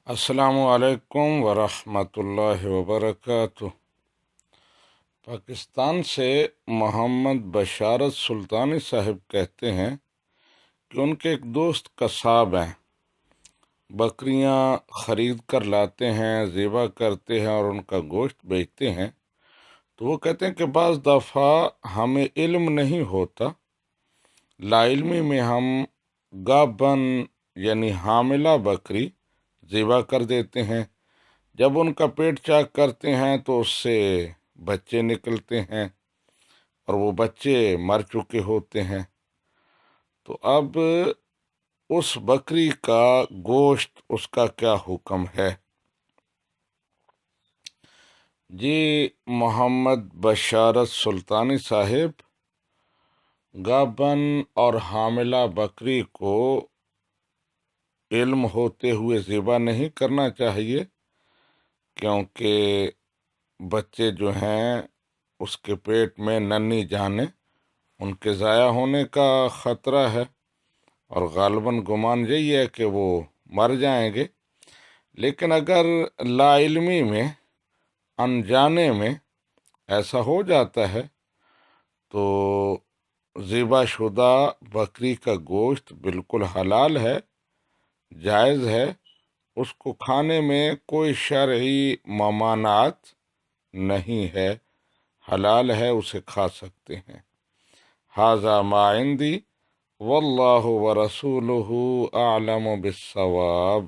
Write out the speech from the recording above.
السلام علیکم ورحمۃ اللہ وبرکاتہ۔ پاکستان سے محمد بشارت سلطانی صاحب کہتے ہیں کہ ان کے ایک دوست قصاب ہیں، بکریاں خرید کر لاتے ہیں، ذبح کرتے ہیں اور ان کا گوشت بیچتے ہیں۔ تو وہ کہتے ہیں کہ بعض دفعہ ہمیں علم نہیں ہوتا، لا علمی میں ہم گابن یعنی حاملہ بکری ذبح کر دیتے ہیں۔ جب ان کا پیٹ چاک کرتے ہیں تو اس سے بچے نکلتے ہیں اور وہ بچے مر چکے ہوتے ہیں۔ تو اب اس بکری کا گوشت، اس کا کیا حکم ہے؟ جی محمد بشارت سلطانی صاحب، گابن اور حاملہ بکری کو علم ہوتے ہوئے ذبح نہیں کرنا چاہیے، کیونکہ بچے جو ہیں اس کے پیٹ میں ننھی جانیں، ان کے ضائع ہونے کا خطرہ ہے اور غالباً گمان یہی ہے کہ وہ مر جائیں گے۔ لیکن اگر لا علمی میں، انجانے میں ایسا ہو جاتا ہے تو ذبح شدہ بکری کا گوشت بالکل حلال ہے، جائز ہے، اس کو کھانے میں کوئی شرعی ممانعت نہیں ہے، حلال ہے، اسے کھا سکتے ہیں۔ ھذا ما عندی واللہ ورسولہ اعلم بالصواب۔